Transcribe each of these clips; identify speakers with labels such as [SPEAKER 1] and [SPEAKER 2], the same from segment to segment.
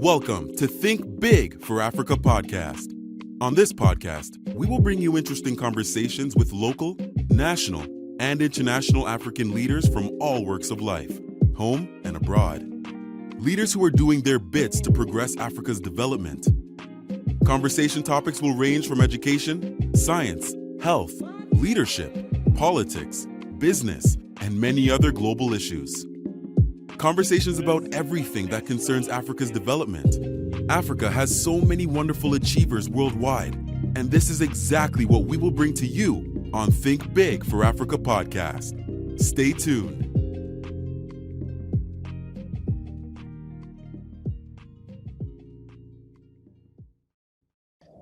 [SPEAKER 1] Welcome to Think Big for Africa podcast. On this podcast, we will bring you interesting conversations with local, national, and international African leaders from all walks of life, home and abroad. Leaders who are doing their bits to progress Africa's development. Conversation topics will range from education, science, health, leadership, politics, business, and many other global issues. Conversations about everything that concerns Africa's development. Africa has so many wonderful achievers worldwide, and this is exactly what we will bring to you on Think Big for Africa podcast. Stay tuned.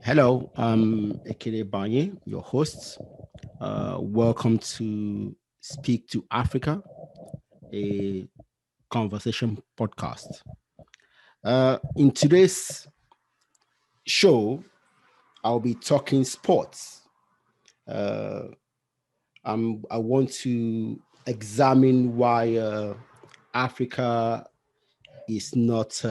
[SPEAKER 2] Hello, I'm Ekene Banye, your host. Welcome to Speak to Africa, a conversation podcast. In today's show, I'll be talking sports. I want to examine why Africa is not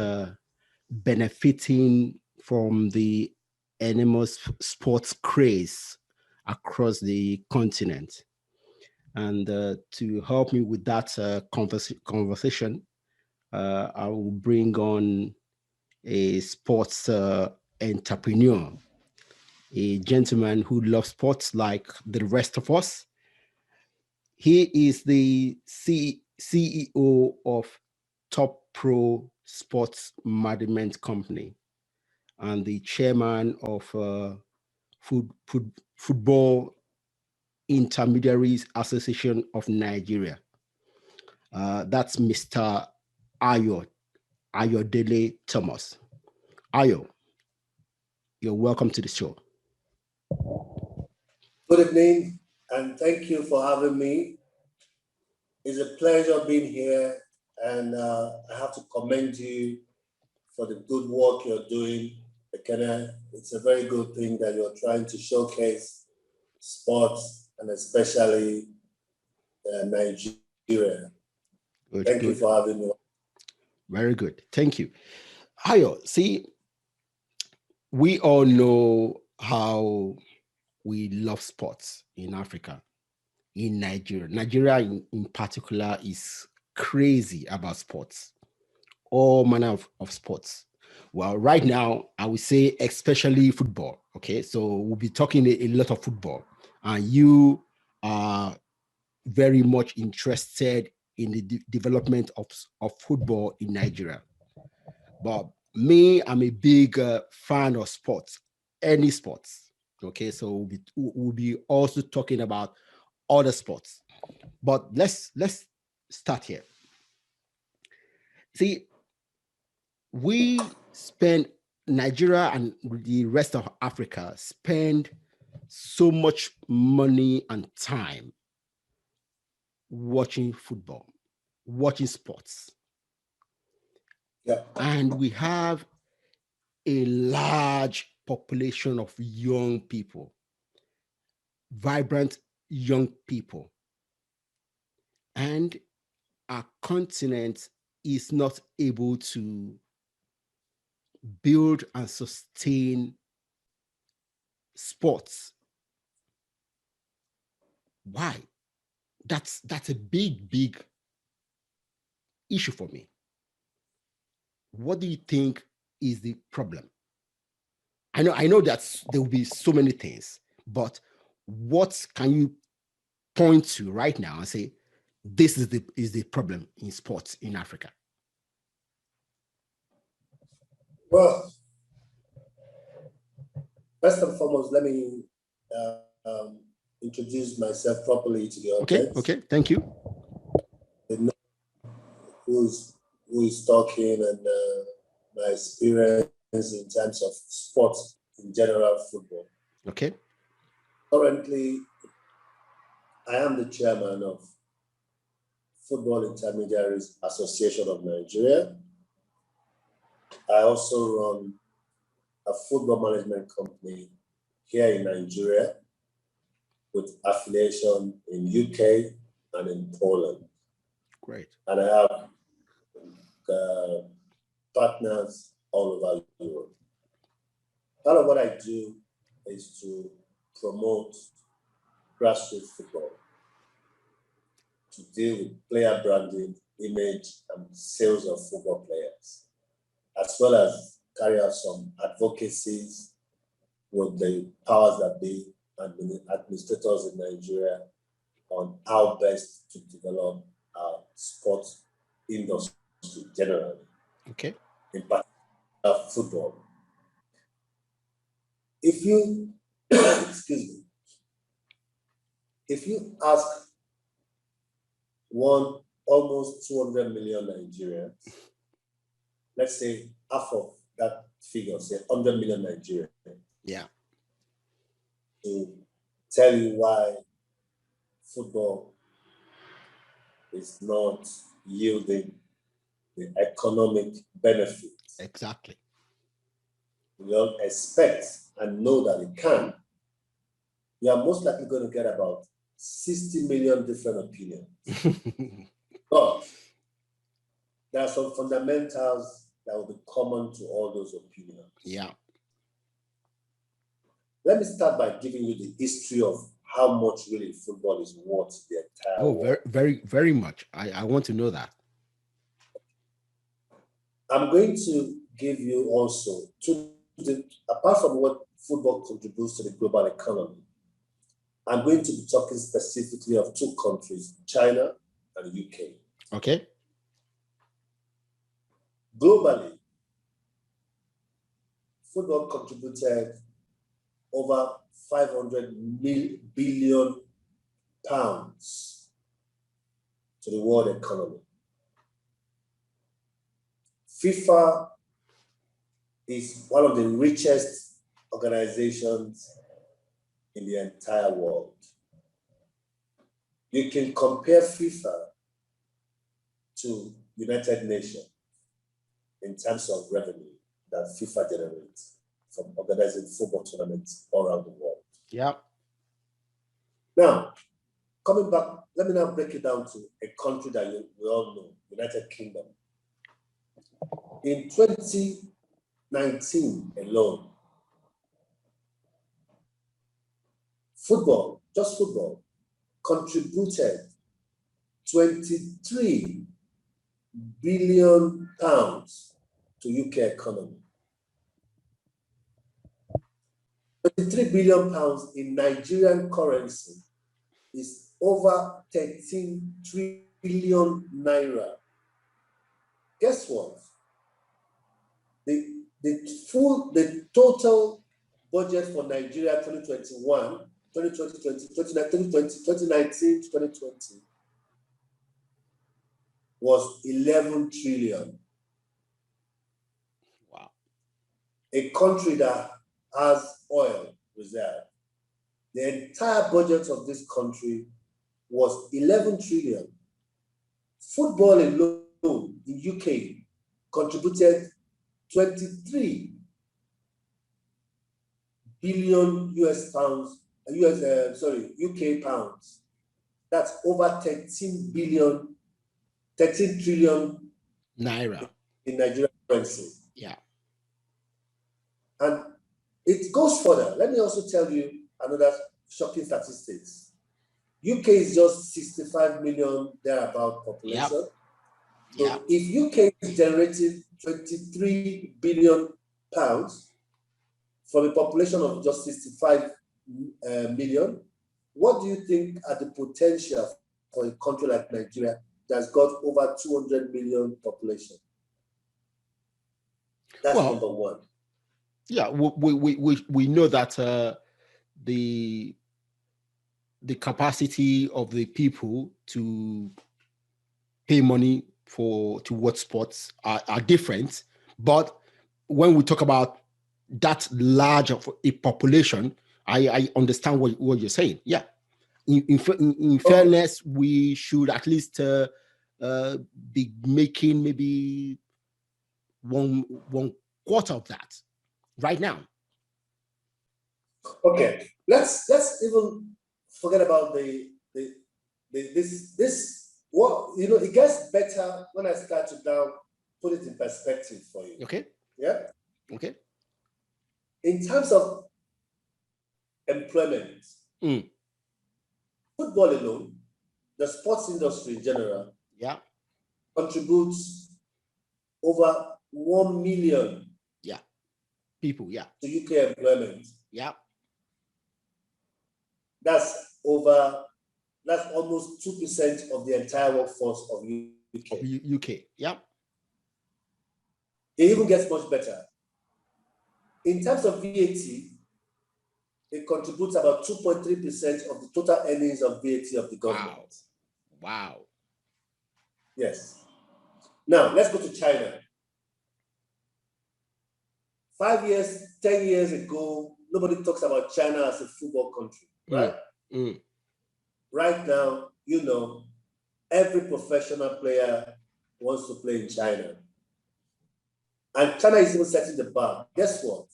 [SPEAKER 2] benefiting from the enormous sports craze across the continent. And to help me with that conversation, I will bring on a sports entrepreneur, a gentleman who loves sports like the rest of us. He is the CEO of TopPro Sports Management Company and the chairman of Football Intermediaries Association of Nigeria. That's Mr. Ayodele Thomas. Ayo, you're welcome to the show.
[SPEAKER 3] Good evening, and thank you for having me. It's a pleasure being here, and I have to commend you for the good work you're doing, Ekene. It's a very good thing that you're trying to showcase sports, and especially Nigeria. Thank you for having me.
[SPEAKER 2] Very good. Thank you. Ayo, see, we all know how we love sports in Africa, in Nigeria. Nigeria in particular is crazy about sports, all manner of sports. Well, right now, I would say especially football. Okay, so we'll be talking a lot of football. And you are very much interested in the development of football in Nigeria. But me, I'm a big fan of sports, any sports. Okay, so we'll be also talking about other sports. But let's start here. See, Nigeria and the rest of Africa spend so much money and time watching football, watching sports.
[SPEAKER 3] Yeah.
[SPEAKER 2] And we have a large population of young people, vibrant young people. And our continent is not able to build and sustain sports. Why? That's a big issue for me. What do you think is the problem? I know that there will be so many things, but what can you point to right now and say this is the problem in sports in Africa?
[SPEAKER 3] Well, first and foremost, let me introduce myself properly to the audience.
[SPEAKER 2] Okay, thank you.
[SPEAKER 3] They know who is talking and my experience in terms of sports in general, football.
[SPEAKER 2] Okay.
[SPEAKER 3] Currently, I am the chairman of Football Intermediaries Association of Nigeria. I also run a football management company here in Nigeria with affiliation in UK and in Poland.
[SPEAKER 2] Great.
[SPEAKER 3] And I have partners all over Europe. Part of what I do is to promote grassroots football, to deal with player branding, image, and sales of football players, as well as carry out some advocacies with the powers that be and the administrators in Nigeria on how best to develop our sports industry generally.
[SPEAKER 2] Okay.
[SPEAKER 3] In particular, football. If you, excuse me, if you ask one almost 200 million Nigerians, let's say half of that figure, say 100 million Nigerians,
[SPEAKER 2] Yeah.
[SPEAKER 3] to tell you why football is not yielding the economic benefits
[SPEAKER 2] Exactly.
[SPEAKER 3] we all expect and know that it can, you are most likely going to get about 60 million different opinions. But there are some fundamentals that will be common to all those opinions.
[SPEAKER 2] Yeah.
[SPEAKER 3] Let me start by giving you the history of how much really football is worth the entire world.
[SPEAKER 2] Very, very, very much. I want to know that.
[SPEAKER 3] I'm going to give you also, apart from what football contributes to the global economy, I'm going to be talking specifically of two countries, China and the UK.
[SPEAKER 2] Okay.
[SPEAKER 3] Globally, football contributed over 500 billion pounds to the world economy. FIFA is one of the richest organizations in the entire world. You can compare FIFA to United Nations in terms of revenue that FIFA generates from organizing football tournaments all around the world.
[SPEAKER 2] Yeah.
[SPEAKER 3] Now, coming back, let me now break it down to a country that we all know, United Kingdom. In 2019 alone, football, just football, contributed 23 billion pounds to UK economy. 23 billion pounds in Nigerian currency is over 13 trillion naira. Guess what? The total budget for Nigeria 2021, 2019, 2020 was 11 trillion.
[SPEAKER 2] Wow.
[SPEAKER 3] A country that has oil reserve. The entire budget of this country was 11 trillion. Football alone in UK contributed 23 billion UK pounds. That's over 13 trillion
[SPEAKER 2] Naira.
[SPEAKER 3] in Nigerian currency.
[SPEAKER 2] Yeah.
[SPEAKER 3] And it goes further. Let me also tell you another shocking statistics. UK is just 65 million thereabout population.
[SPEAKER 2] Yep.
[SPEAKER 3] So
[SPEAKER 2] Yep.
[SPEAKER 3] if UK is generating 23 billion pounds from a population of just 65 million, what do you think are the potential for a country like Nigeria that's got over 200 million population? That's number one.
[SPEAKER 2] Yeah, we know that the capacity of the people to pay money to watch sports are different. But when we talk about that large of a population, I understand what you're saying. Yeah. In fairness, we should at least be making maybe one quarter of that right now.
[SPEAKER 3] Okay, let's even forget about this. What it gets better when I start to now put it in perspective for you.
[SPEAKER 2] Okay.
[SPEAKER 3] Yeah.
[SPEAKER 2] Okay.
[SPEAKER 3] In terms of employment,
[SPEAKER 2] Mm.
[SPEAKER 3] football alone, the sports industry in general,
[SPEAKER 2] Yeah.
[SPEAKER 3] contributes over 1 million
[SPEAKER 2] Yeah. People. Yeah.
[SPEAKER 3] to UK employment.
[SPEAKER 2] Yeah.
[SPEAKER 3] That's almost 2% of the entire workforce of UK.
[SPEAKER 2] Of UK. Yeah.
[SPEAKER 3] It even gets much better. In terms of VAT, it contributes about 2.3% of the total earnings of VAT of the government.
[SPEAKER 2] Wow.
[SPEAKER 3] Yes. Now, let's go to China. 5 years, 10 years ago, nobody talks about China as a football country, right?
[SPEAKER 2] Mm.
[SPEAKER 3] Right now, every professional player wants to play in China. And China is even setting the bar. Guess what?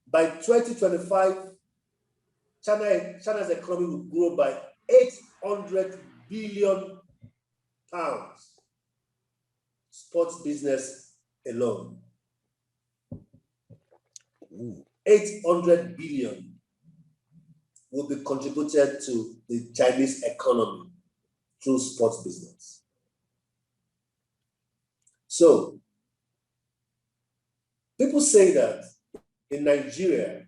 [SPEAKER 3] By 2025, China's economy will grow by 800 billion pounds. Sports business alone.
[SPEAKER 2] Ooh.
[SPEAKER 3] 800 billion will be contributed to the Chinese economy through sports business. So, people say that in Nigeria,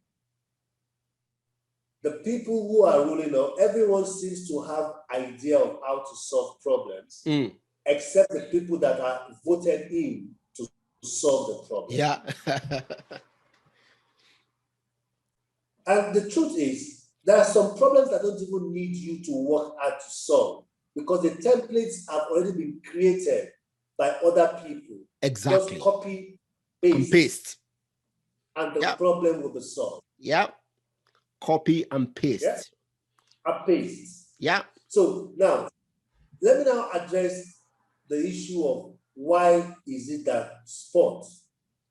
[SPEAKER 3] the people who are ruling now, everyone seems to have idea of how to solve problems, except the people that are voted in to solve the problem.
[SPEAKER 2] Yeah.
[SPEAKER 3] And the truth is, there are some problems that don't even need you to work hard to solve because the templates have already been created by other people.
[SPEAKER 2] Exactly.
[SPEAKER 3] Just copy,
[SPEAKER 2] And paste.
[SPEAKER 3] And the problem will be solved.
[SPEAKER 2] Yeah. Copy and paste.
[SPEAKER 3] Yeah. And paste.
[SPEAKER 2] Yeah.
[SPEAKER 3] So now, let me now address the issue of why is it that sports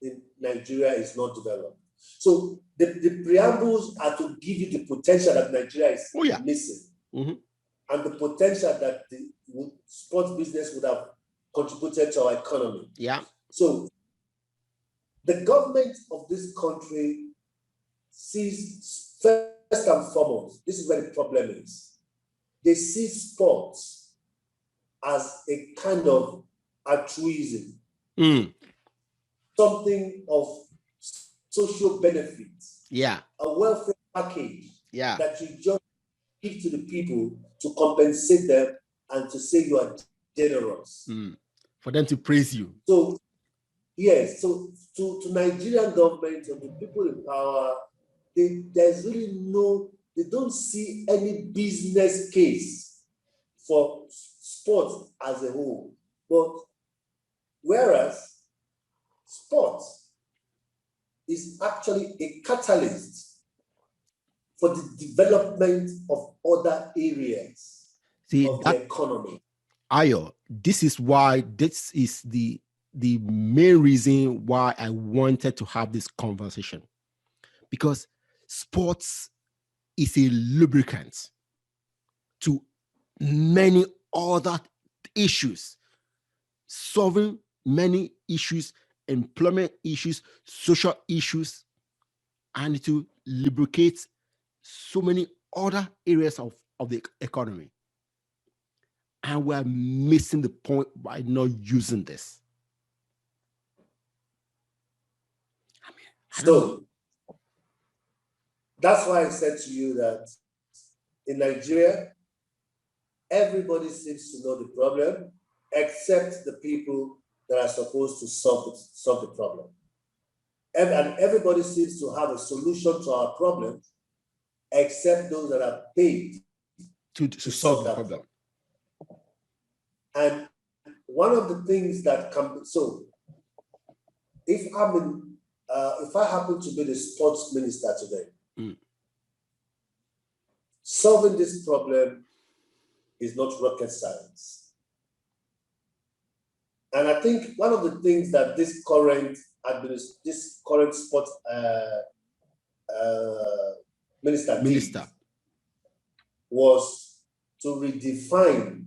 [SPEAKER 3] in Nigeria is not developed. So the preambles are to give you the potential that Nigeria is missing, and the potential that the sports business would have contributed to our economy.
[SPEAKER 2] Yeah.
[SPEAKER 3] So the government of this country sees, first and foremost, this is where the problem is. They see sports as a kind of altruism, something of social benefits, a welfare package that you just give to the people to compensate them and to say you are generous.
[SPEAKER 2] For them to praise you.
[SPEAKER 3] So, yes, so to Nigerian government and the people in power, there's really they don't see any business case for sports as a whole. But whereas sports is actually a catalyst for the development of other areas of the economy.
[SPEAKER 2] Ayo, this is why this is the main reason why I wanted to have this conversation. Because sports is a lubricant to many other issues, solving many issues, employment issues, social issues, and to lubricate so many other areas of the economy. And we're missing the point by not using this.
[SPEAKER 3] So that's why I said to you that in Nigeria, everybody seems to know the problem, except the people that are supposed to solve the problem. And everybody seems to have a solution to our problem, except those that are paid
[SPEAKER 2] to solve the problem.
[SPEAKER 3] And one of the things that if I happen to be the sports minister today, solving this problem is not rocket science. And I think one of the things that this current sports minister did was to redefine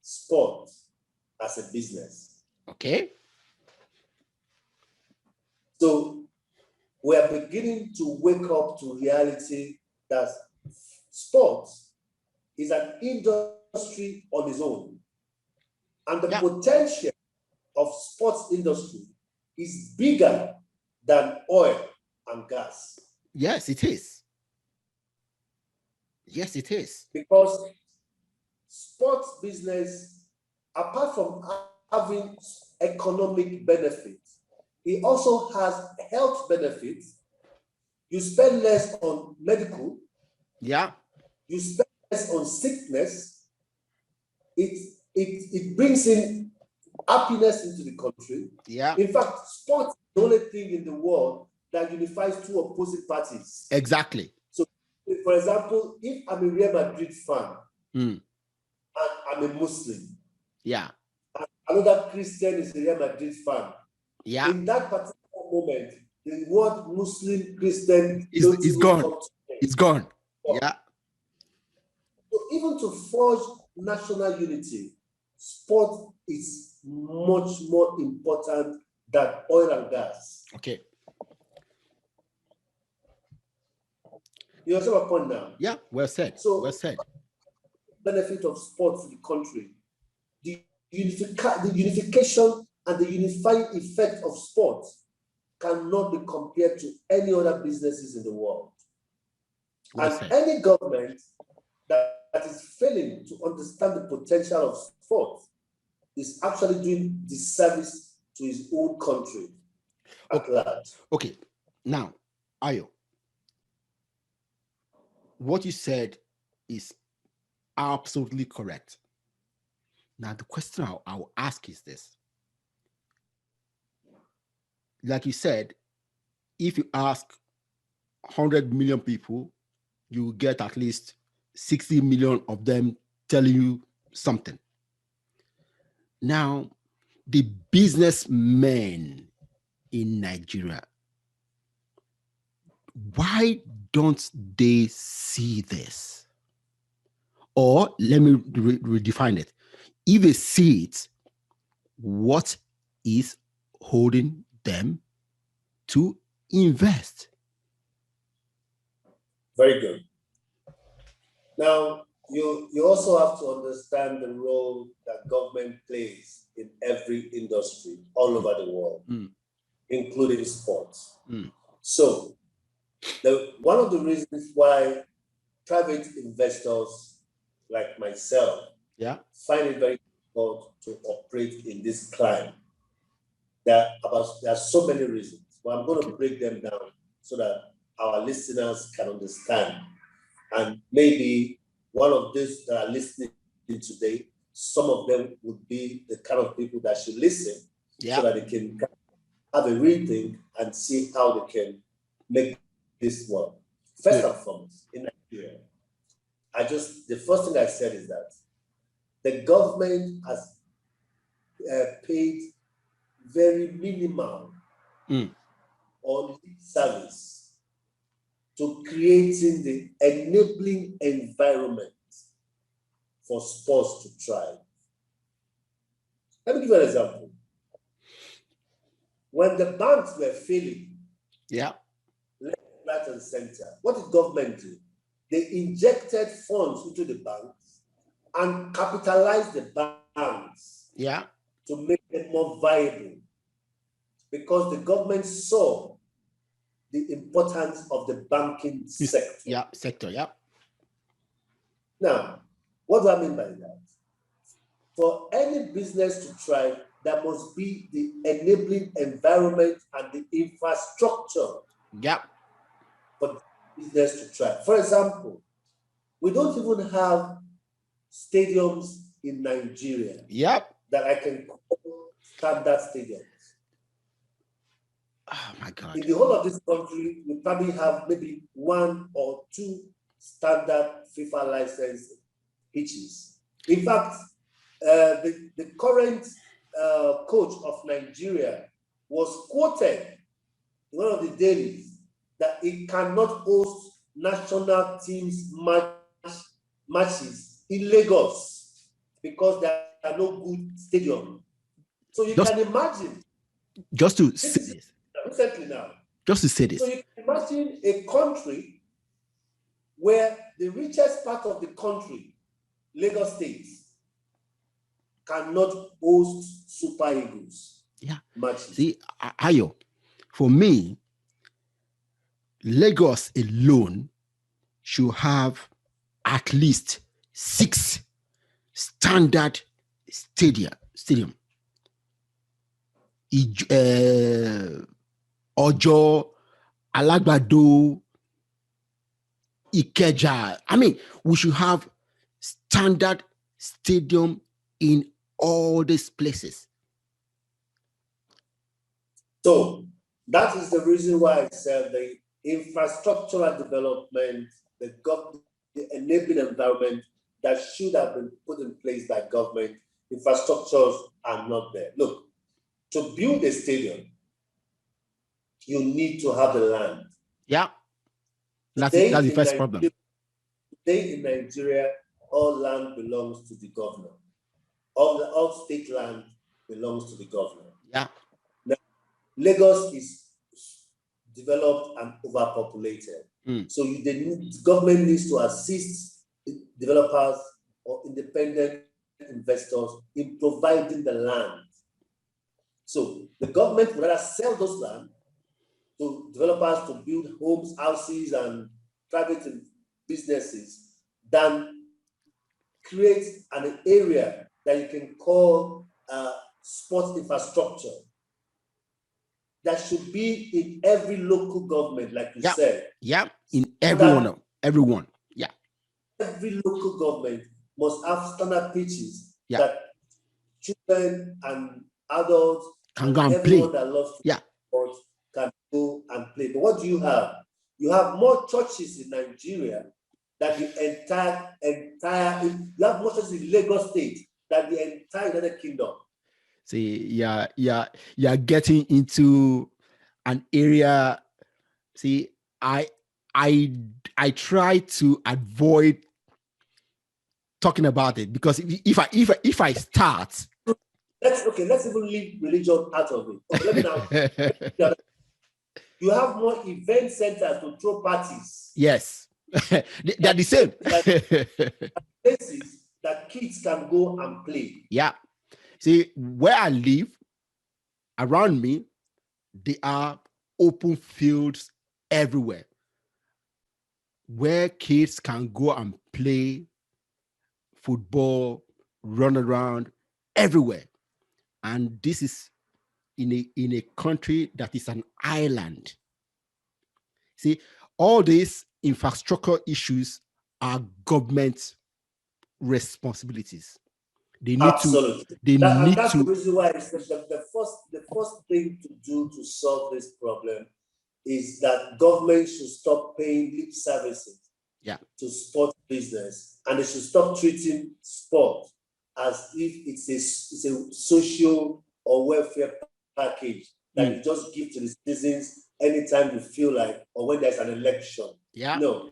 [SPEAKER 3] sport as a business.
[SPEAKER 2] Okay.
[SPEAKER 3] So we are beginning to wake up to reality that sports is an industry on its own. And the potential of sports industry is bigger than oil and gas.
[SPEAKER 2] Yes, it is. Yes, it is.
[SPEAKER 3] Because sports business, apart from having economic benefits, it also has health benefits. You spend less on medical.
[SPEAKER 2] Yeah.
[SPEAKER 3] You spend less on sickness. It brings in happiness into the country.
[SPEAKER 2] Yeah.
[SPEAKER 3] In fact, sports is the only thing in the world that unifies two opposite parties.
[SPEAKER 2] Exactly.
[SPEAKER 3] So, for example, if I'm a Real Madrid fan and I'm a Muslim,
[SPEAKER 2] yeah,
[SPEAKER 3] and another Christian is a Real Madrid fan,
[SPEAKER 2] yeah,
[SPEAKER 3] in that particular moment, the word Muslim, Christian
[SPEAKER 2] is gone. It's gone. Yeah.
[SPEAKER 3] So even to forge national unity, sport is much more important than oil and gas.
[SPEAKER 2] Okay.
[SPEAKER 3] You understand my point now?
[SPEAKER 2] Yeah, well said.
[SPEAKER 3] So,
[SPEAKER 2] well said.
[SPEAKER 3] Benefit of sport to the country, the unification and the unifying effect of sport cannot be compared to any other businesses in the world.
[SPEAKER 2] Well
[SPEAKER 3] and
[SPEAKER 2] said.
[SPEAKER 3] Any government that is failing to understand the potential of sport is actually doing disservice to his own country at large.
[SPEAKER 2] Okay, now, Ayo, what you said is absolutely correct. Now, the question I'll ask is this. Like you said, if you ask 100 million people, you get at least 60 million of them telling you something. Now, the businessmen in Nigeria, why don't they see this? Or let me redefine it. If they see it, what is holding them to invest?
[SPEAKER 3] Very good. Now, you also have to understand the role that government plays in every industry all over the world, including sports. So, one of the reasons why private investors like myself find it very difficult to operate in this climate, there are so many reasons, but I'm going to break them down so that our listeners can understand. And maybe one of these that are listening today, some of them would be the kind of people that should listen so that they can have a rethink and see how they can make this work. First and foremost, in Nigeria, the first thing I said is that the government has paid very minimal on lip service to creating the enabling environment for sports to thrive. Let me give you an example. When the banks were failing, left, right, and center, what did government do? They injected funds into the banks and capitalized the banks to make them more viable, because the government saw the importance of the banking sector. Now, what do I mean by that? For any business to thrive, there must be the enabling environment and the infrastructure for business to thrive. For example, we don't even have stadiums in Nigeria that I can call standard stadiums.
[SPEAKER 2] Oh my God.
[SPEAKER 3] In the whole of this country, we probably have maybe 1 or 2 standard FIFA licensed pitches. In fact, the current coach of Nigeria was quoted in one of the dailies that he cannot host national teams matches in Lagos because there are no good stadiums. So you can imagine.
[SPEAKER 2] Just to say this.
[SPEAKER 3] recently now.
[SPEAKER 2] Just to say this.
[SPEAKER 3] So you can imagine a country where the richest part of the country, Lagos State, cannot host Super Eagles.
[SPEAKER 2] Yeah.
[SPEAKER 3] Matches.
[SPEAKER 2] See, Ayo, for me, Lagos alone should have at least 6 standard stadium. Ojo, Alagbado, Ikeja. I mean, we should have standard stadium in all these places.
[SPEAKER 3] So that is the reason why I said the infrastructural development, the enabling environment that should have been put in place by government, infrastructures are not there. Look, to build a stadium, you need to have the land.
[SPEAKER 2] Yeah. That's the first problem.
[SPEAKER 3] Today in Nigeria, all land belongs to the governor. All state land belongs to the governor.
[SPEAKER 2] Yeah.
[SPEAKER 3] Now, Lagos is developed and overpopulated. So the government needs to assist developers or independent investors in providing the land. So the government would rather sell those land to developers to build homes, houses, and private businesses than create an area that you can call sports infrastructure that should be in every local government, like you said.
[SPEAKER 2] Yeah, in everyone. Yeah.
[SPEAKER 3] Every local government must have standard pitches that children and adults
[SPEAKER 2] can go and play.
[SPEAKER 3] That loves sports can go and play. But what do you have? You have more churches in Nigeria than the entire. You have more churches in Lagos State than the entire United Kingdom.
[SPEAKER 2] See, you're getting into an area. See, I try to avoid talking about it because if I start,
[SPEAKER 3] let's even leave religion out of it. Okay, let me now. You have more event centers to throw parties.
[SPEAKER 2] Yes, they're the same.
[SPEAKER 3] Places that kids can go and play.
[SPEAKER 2] Yeah. See, where I live, around me, there are open fields everywhere where kids can go and play football, run around everywhere. And this is in a country that is an island. See, all these infrastructure issues are government responsibilities. They need
[SPEAKER 3] Absolutely.
[SPEAKER 2] to.
[SPEAKER 3] That's the reason why the first thing to do to solve this problem is that government should stop paying lip services to sport business, and they should stop treating sport as if it's a social or welfare package that you just give to the citizens anytime you feel like or when there's an election.
[SPEAKER 2] Yeah.
[SPEAKER 3] No.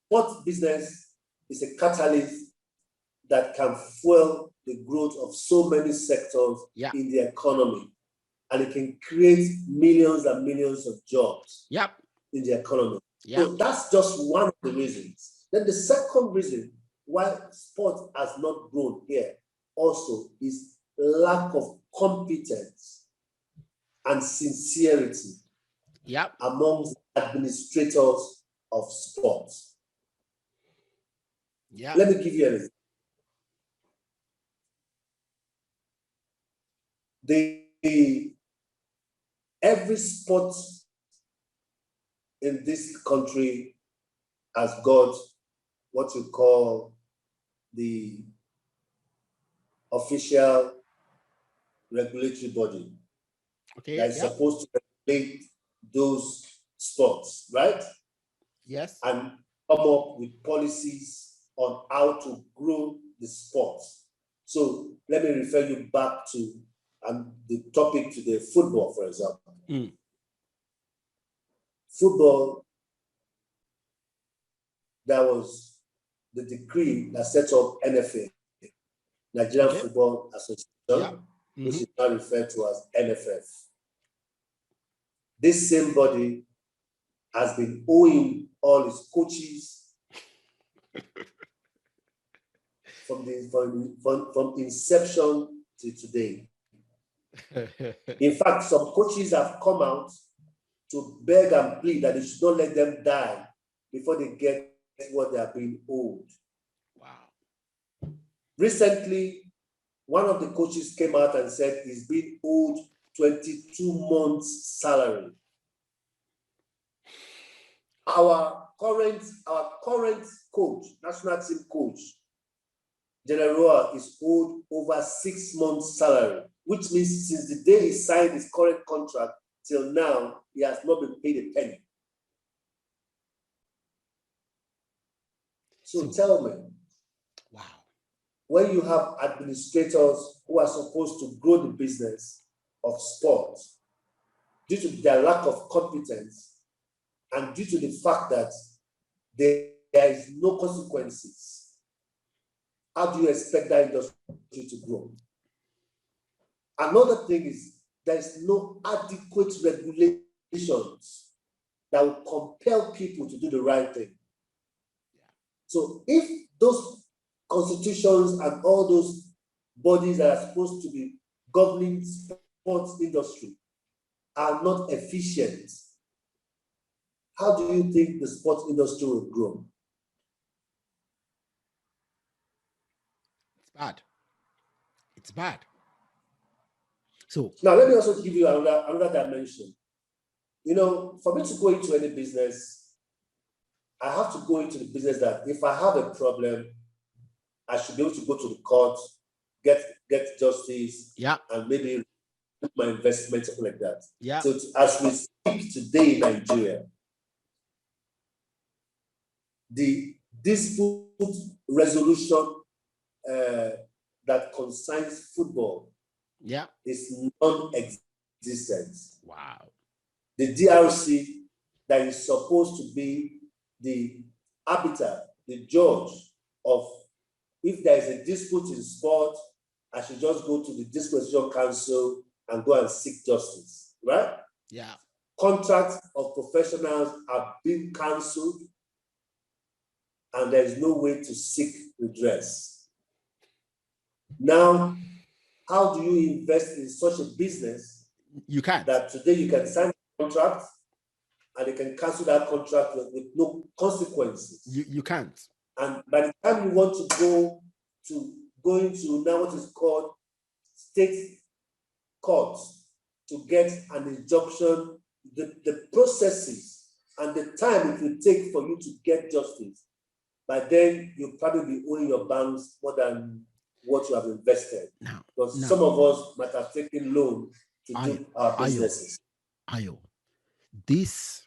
[SPEAKER 3] Sport business is a catalyst that can fuel the growth of so many sectors in the economy. And it can create millions and millions of jobs in the economy. So that's just one of the reasons. Then the second reason why sport has not grown here also is lack of competence and sincerity amongst administrators of sports. Let me give you an example. Every sport in this country has got what you call the official regulatory body that is supposed to regulate those sports, right?
[SPEAKER 2] Yes.
[SPEAKER 3] And come up with policies on how to grow the sports. So let me refer you back to the topic today, football, for example. Football, that was the decree that set up NFA, Nigerian Football Association, which is now referred to as NFF. this same body has been owing all its coaches from inception to today. In fact, some coaches have come out to beg and plead that they should not let them die before they get what they are being owed.
[SPEAKER 2] Wow.
[SPEAKER 3] Recently, one of the coaches came out and said he's being owed 22 months' salary. Our current coach, national team coach, General, is owed over 6 months' salary, which means since the day he signed his current contract till now, he has not been paid a penny. So tell me,
[SPEAKER 2] wow,
[SPEAKER 3] when you have administrators who are supposed to grow the business of sport, due to their lack of competence and due to the fact that there is no consequences, how do you expect that industry to grow? Another thing is there is no adequate regulations that will compel people to do the right thing. So if those constitutions and all those bodies that are supposed to be governing sports industry are not efficient, how do you think the sports industry will grow?
[SPEAKER 2] It's bad. It's bad. So
[SPEAKER 3] now let me also give you another dimension. You know, for me to go into any business, I have to go into the business that if I have a problem, I should be able to go to the court, get justice,
[SPEAKER 2] yeah,
[SPEAKER 3] and maybe put my investment, something like that.
[SPEAKER 2] yeah.
[SPEAKER 3] So as we speak today in Nigeria, the dispute resolution that concerns football
[SPEAKER 2] Yeah.
[SPEAKER 3] is non-existent.
[SPEAKER 2] Wow.
[SPEAKER 3] The DRC that is supposed to be the arbiter, the judge of if there is a dispute in sport, I should just go to the Dispute Resolution Council and go and seek justice, right?
[SPEAKER 2] Yeah.
[SPEAKER 3] Contracts of professionals are being cancelled and there is no way to seek redress. Now, how do you invest in such a business?
[SPEAKER 2] You can't.
[SPEAKER 3] That today you can sign a contract and they can cancel that contract with no consequences.
[SPEAKER 2] You can't.
[SPEAKER 3] And by the time you want to go into now what is called state courts to get an injunction, the processes and the time it will take for you to get justice, by then you'll probably be owing your banks more than what you have invested. Because some of us might have taken loan to do our businesses.
[SPEAKER 2] Ayo, these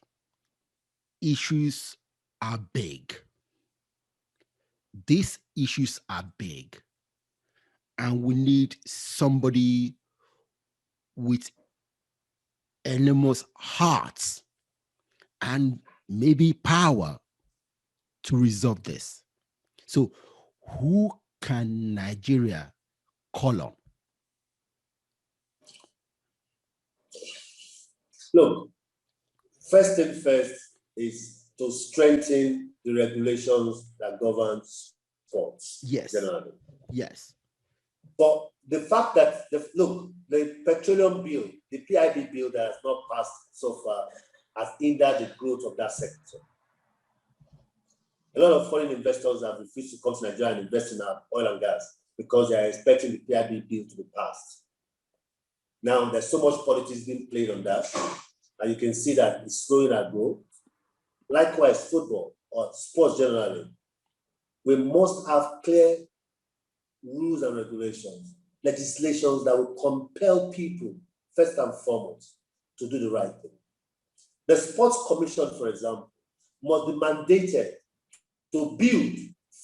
[SPEAKER 2] issues are big. These issues are big. And we need somebody with enormous hearts and maybe power to resolve this. So who can Nigeria call on?
[SPEAKER 3] Look, first thing first is to strengthen the regulations that govern sports.
[SPEAKER 2] Yes.
[SPEAKER 3] Generally.
[SPEAKER 2] Yes.
[SPEAKER 3] But the fact that, the petroleum bill, the PIB bill that has not passed so far has hindered the growth of that sector. A lot of foreign investors have refused to come to Nigeria and invest in our oil and gas because they are expecting the PIB bill to be passed. Now, there's so much politics being played on that, and you can see that it's slowing our growth. Likewise, football or sports generally, we must have clear rules and regulations, legislations that will compel people, first and foremost, to do the right thing. The Sports Commission, for example, must be mandated to build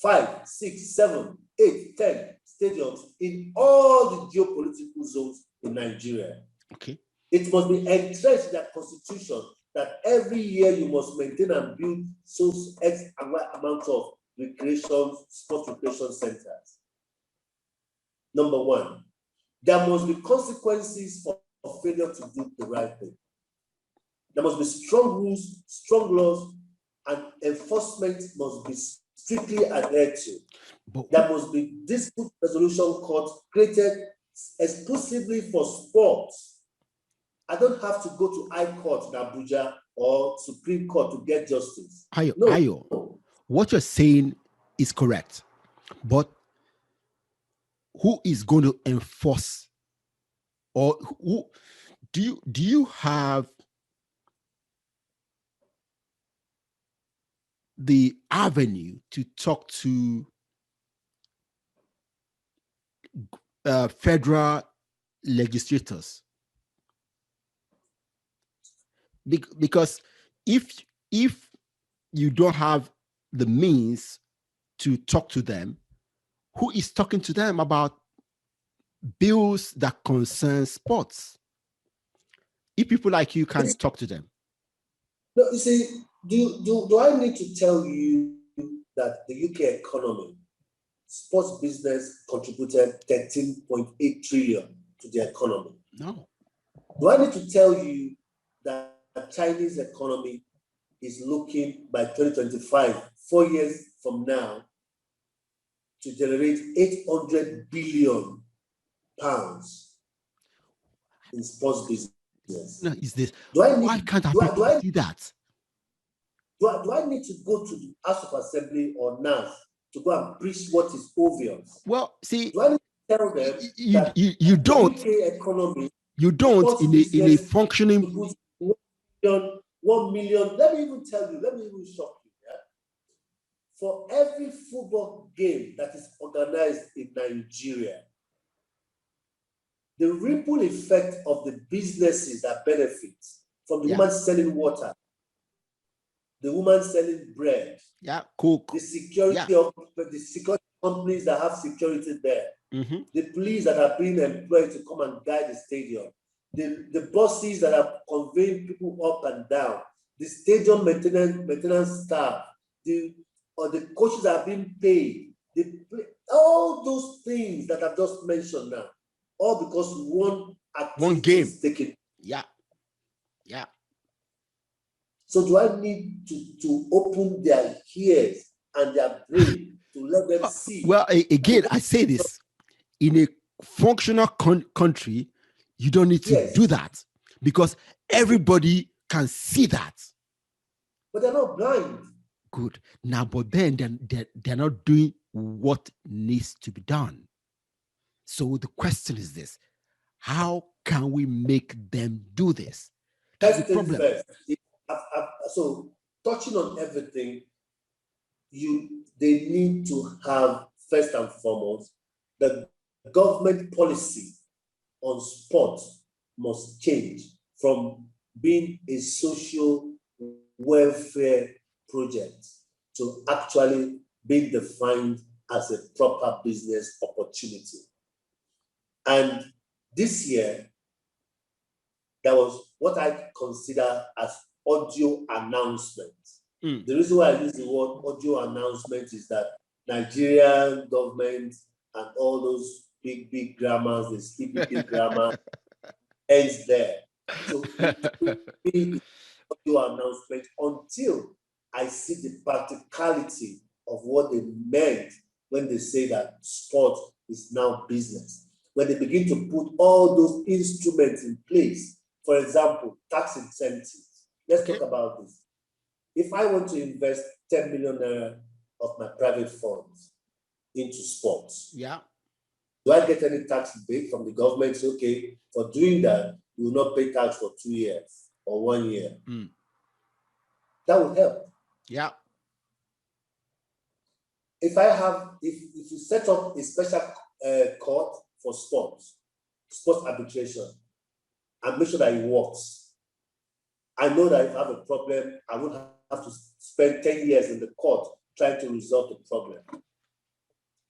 [SPEAKER 3] 5, 6, 7, 8, 10 stadiums in all the geopolitical zones in Nigeria.
[SPEAKER 2] Okay.
[SPEAKER 3] It must be entrenched in that constitution that every year you must maintain and build so X amount of sports recreation centers. Number one, there must be consequences for failure to do the right thing. There must be strong rules, strong laws, and enforcement must be strictly adhered to.
[SPEAKER 2] But
[SPEAKER 3] there must be dispute resolution court created exclusively for sports. I don't have to go to High Court in Abuja or Supreme Court to get justice.
[SPEAKER 2] Ayo, what you're saying is correct, but who is going to enforce, or who do you have the avenue to talk to federal legislators? Because if you don't have the means to talk to them, who is talking to them about bills that concern sports? If people like you can't talk to them.
[SPEAKER 3] No, you see, do I need to tell you that the UK economy, sports business contributed 13.8 trillion to the economy?
[SPEAKER 2] No.
[SPEAKER 3] Do I need to tell you that the Chinese economy is looking by 2025, 4 years from now, to generate 800 billion pounds in sports business?
[SPEAKER 2] No, is this?
[SPEAKER 3] Why
[SPEAKER 2] can't I see that?
[SPEAKER 3] Do I need to go to the House of Assembly or NAS to go and preach what is obvious?
[SPEAKER 2] Well, see,
[SPEAKER 3] do I need to tell them that
[SPEAKER 2] you don't.
[SPEAKER 3] The UK economy,
[SPEAKER 2] you don't in a functioning.
[SPEAKER 3] 1 million. Let me even tell you. Let me even shock you. Yeah? For every football game that is organized in Nigeria, the ripple effect of the businesses that benefit from the woman selling water, the woman selling bread,
[SPEAKER 2] coke,
[SPEAKER 3] the security of the security companies that have security there, the police that are being employed to come and guide the stadium, the buses that are conveying people up and down, the stadium maintenance staff, the coaches that are being paid, all those things that I've just mentioned now, all because one game is taken.
[SPEAKER 2] Yeah.
[SPEAKER 3] So do I need to open their ears and their brain to let them see?
[SPEAKER 2] Well, again, I say this: in a functional country, you don't need to do that because everybody can see that.
[SPEAKER 3] But they're not blind.
[SPEAKER 2] Good. Now, but then they're not doing what needs to be done. So the question is this: how can we make them do this? That's the problem.
[SPEAKER 3] First. So touching on everything, they need to have, first and foremost, the government policy on sport must change from being a social welfare project to actually being defined as a proper business opportunity. And this year, there was what I consider as audio announcement. The reason why I use the word audio announcement is that Nigerian government and all those big grammars, they speak big grammar, ends there. So it will be audio announcement until I see the practicality of what they meant when they say that sport is now business. When they begin to put all those instruments in place, for example, tax incentives. Let's talk about this. If I want to invest 10 million naira of my private funds into sports, do I get any tax break from the government? Say, okay, for doing that, you will not pay tax for 2 years or 1 year. That would help.
[SPEAKER 2] Yeah.
[SPEAKER 3] If you set up a special court for sports arbitration, and make sure that it works, I know that if I have a problem, I won't have to spend 10 years in the court trying to resolve the problem.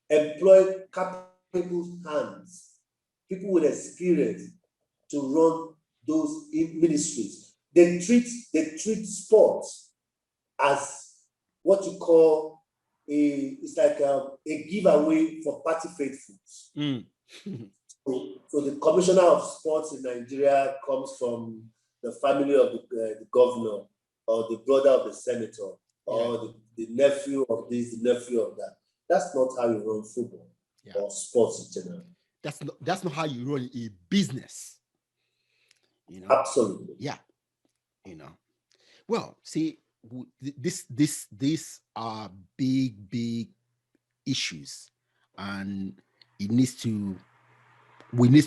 [SPEAKER 3] Employ capable hands, people with experience to run those ministries. They treat sports as what you call it's like a giveaway for party faithfuls. So the commissioner of sports in Nigeria comes from the family of the governor, or the brother of the senator, or the nephew of this, the nephew of that. That's not how you run football or sports in general.
[SPEAKER 2] That's not how you run a business.
[SPEAKER 3] Absolutely.
[SPEAKER 2] Yeah. Well, see, these are big issues, and we need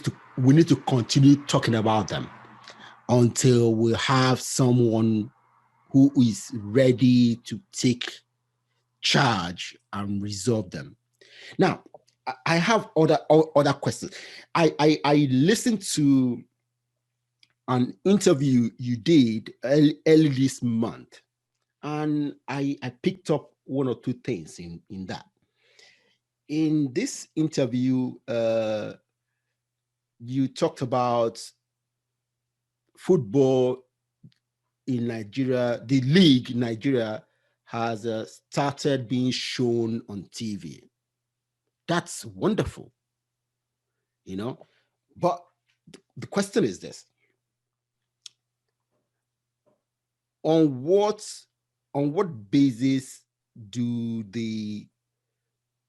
[SPEAKER 2] to continue talking about them until we have someone who is ready to take charge and resolve them. Now, I have other questions. I listened to an interview you did early this month, and I picked up one or two things in that. In this interview, you talked about football in Nigeria. The league in Nigeria has started being shown on TV. That's wonderful, but the question is this: on what basis do the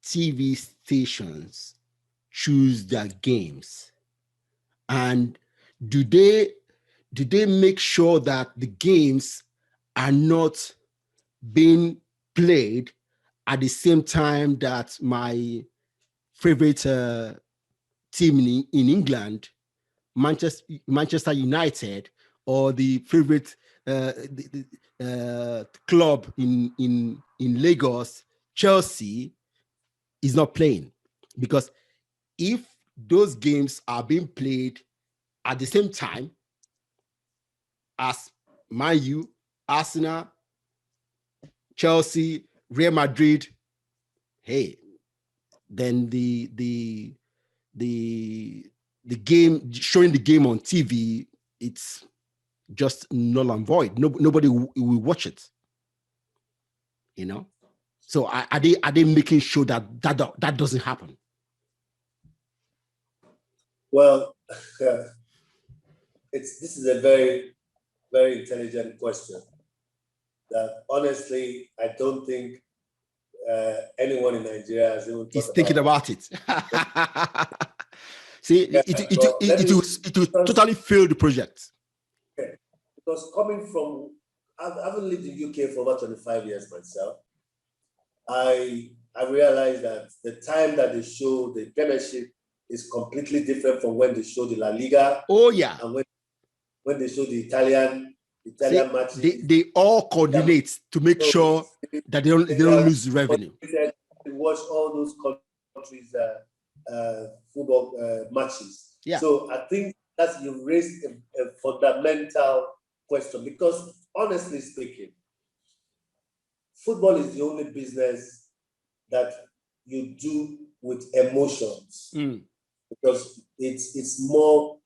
[SPEAKER 2] TV stations choose their games, and do they make sure that the games are not being played at the same time that my favorite team in England, Manchester United, or the favorite club in Lagos, Chelsea, is not playing? Because if those games are being played at the same time as Man U, Arsenal, Chelsea, Real Madrid, hey, then the game, showing the game on TV, it's just null and void. Nobody will watch it. So are they making sure that doesn't happen?
[SPEAKER 3] Well, this is a very, very intelligent question that honestly I don't think anyone in Nigeria has even
[SPEAKER 2] is thinking about it. See, it will totally fail the project.
[SPEAKER 3] Okay. Because coming from, I haven't lived in UK for about 25 years myself. I realized that the time that they show the Premiership is completely different from when they show the La Liga.
[SPEAKER 2] Oh yeah.
[SPEAKER 3] And when they show the Italian matches.
[SPEAKER 2] They all coordinate to make sure that they don't lose revenue.
[SPEAKER 3] Watch all those countries' football matches.
[SPEAKER 2] Yeah.
[SPEAKER 3] So I think that you raised a fundamental question, because honestly speaking, football is the only business that you do with emotions, because it's more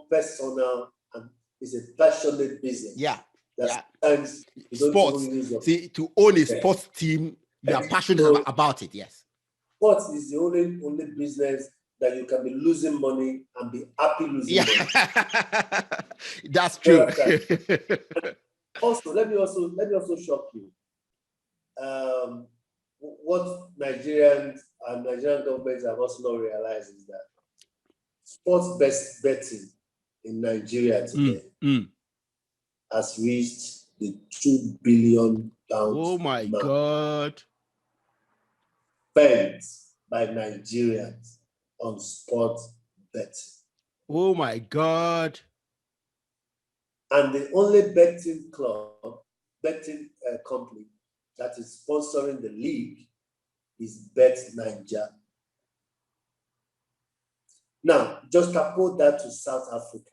[SPEAKER 3] personal, and it's a passionate business.
[SPEAKER 2] Yeah.
[SPEAKER 3] Sometimes you don't
[SPEAKER 2] sports.
[SPEAKER 3] even use your...
[SPEAKER 2] See, to own a sports team, you are passionate about it. Yes.
[SPEAKER 3] Sports is the only business that you can be losing money and be happy losing money.
[SPEAKER 2] That's true.
[SPEAKER 3] Also, let me also shock you. What Nigerians and Nigerian governments have also not realized is that sports betting in Nigeria today has reached the £2 billion.
[SPEAKER 2] Oh my God.
[SPEAKER 3] Spent by Nigerians on sports betting.
[SPEAKER 2] Oh my God.
[SPEAKER 3] And the only betting company that is sponsoring the league is Bet Niger. Now, just compare that to South Africa.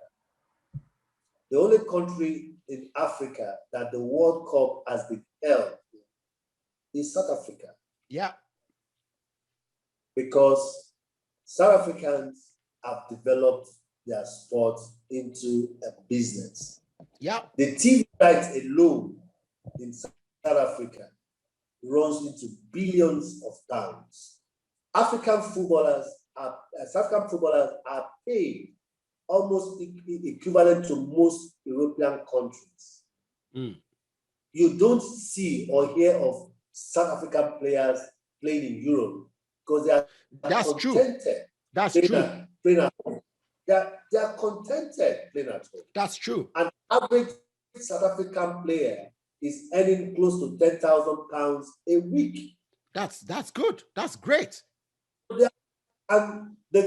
[SPEAKER 3] The only country in Africa that the World Cup has been held is South Africa.
[SPEAKER 2] Yeah.
[SPEAKER 3] Because South Africans have developed their sport into a business.
[SPEAKER 2] Yeah.
[SPEAKER 3] The TV rights alone in South Africa runs into billions of pounds. South African footballers are paid almost equivalent to most European countries. You don't see or hear of South African players playing in Europe because they are contented.
[SPEAKER 2] That's true.
[SPEAKER 3] Playing at home. They are contented playing at home.
[SPEAKER 2] That's true.
[SPEAKER 3] An average South African player is earning close to £10,000 a week.
[SPEAKER 2] That's good. That's great.
[SPEAKER 3] And so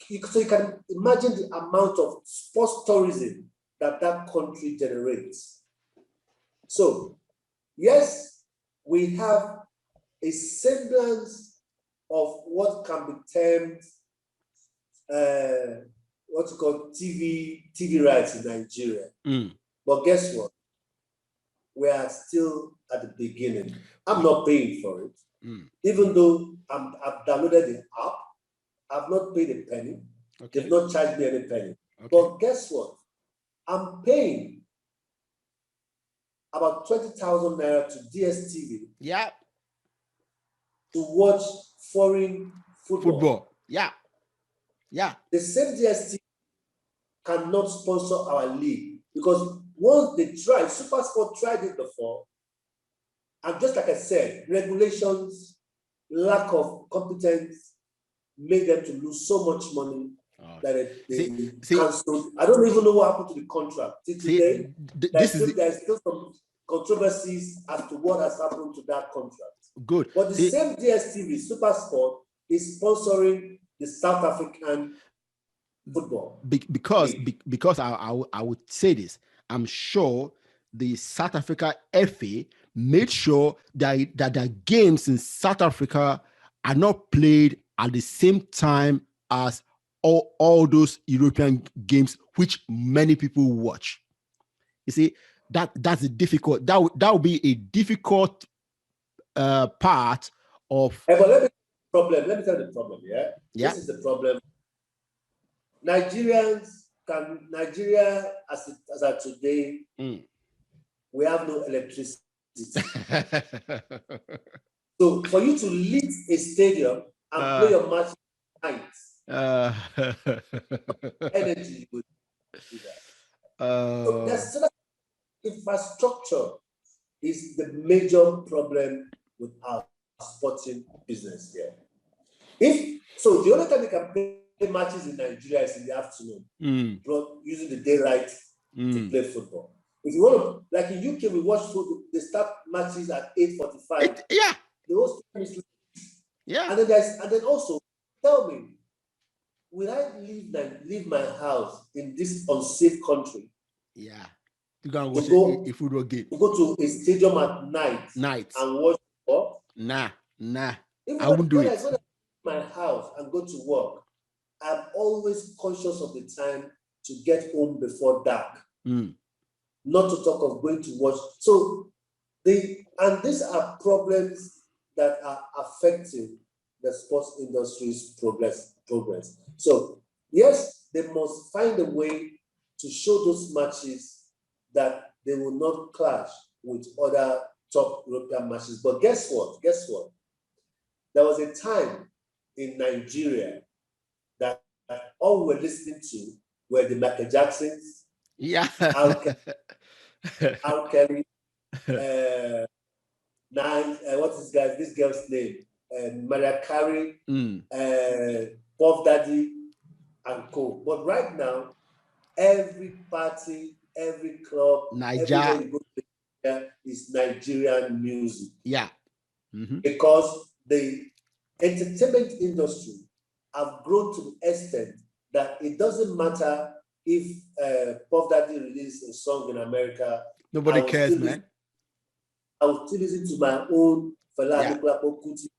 [SPEAKER 3] you can imagine the amount of sports tourism that country generates. So, yes, we have a semblance of what can be termed what's called TV rights in Nigeria. But guess what? We are still at the beginning. I'm not paying for it. Even though I've downloaded the app, I've not paid a penny. Okay. They've not charged me any penny. Okay. But guess what? I'm paying about 20,000 naira to DSTV.
[SPEAKER 2] Yeah.
[SPEAKER 3] To watch foreign football.
[SPEAKER 2] Yeah. Yeah.
[SPEAKER 3] The same DSTV cannot sponsor our league because once they tried, SuperSport tried it before, and just like I said, regulations, lack of competence made them to lose so much money that they cancelled. I don't even know what happened to the contract. Today, there's still some controversies as to what has happened to that contract.
[SPEAKER 2] Good.
[SPEAKER 3] But the same DSTV, SuperSport, is sponsoring the South African football.
[SPEAKER 2] Because I would say this. I'm sure the South Africa FA made sure that the games in South Africa are not played at the same time as all those European games, which many people watch. You see, that's a difficult. That would be a difficult part of.
[SPEAKER 3] But let me tell you the problem. Yeah. This is the problem. Nigeria as of today, we have no electricity. So for you to lit a stadium and play your match at night, energy would do that. So infrastructure is the major problem with our sporting business here. The only time you can play matches in Nigeria is in the afternoon, using the daylight to play football. If you want to, like in UK, we watch football, they start matches at 8:45.
[SPEAKER 2] Yeah.
[SPEAKER 3] The whole time is
[SPEAKER 2] yeah.
[SPEAKER 3] And then also, tell me, will I leave my house in this unsafe country?
[SPEAKER 2] Yeah. You can watch a football game.
[SPEAKER 3] To go to a stadium at night and watch football?
[SPEAKER 2] Nah. I wouldn't do it.
[SPEAKER 3] When I leave my house and go to work, I'm always conscious of the time to get home before dark. Not to talk of going to watch. So these are problems that are affecting the sports industry's progress. So yes, they must find a way to show those matches that they will not clash with other top European matches. But guess what? There was a time in Nigeria that all we were listening to were the Michael Jacksons, Al Kelly, what's this girl's name? Mariah Carey, Puff Daddy, and co. But right now, every party, every club, everywhere you go to is Nigerian music.
[SPEAKER 2] Yeah.
[SPEAKER 3] Because the entertainment industry have grown to the extent that it doesn't matter if Puff Daddy released a song in America.
[SPEAKER 2] Nobody cares, man.
[SPEAKER 3] I will still listen to my own Fela Anikulapo Kuti,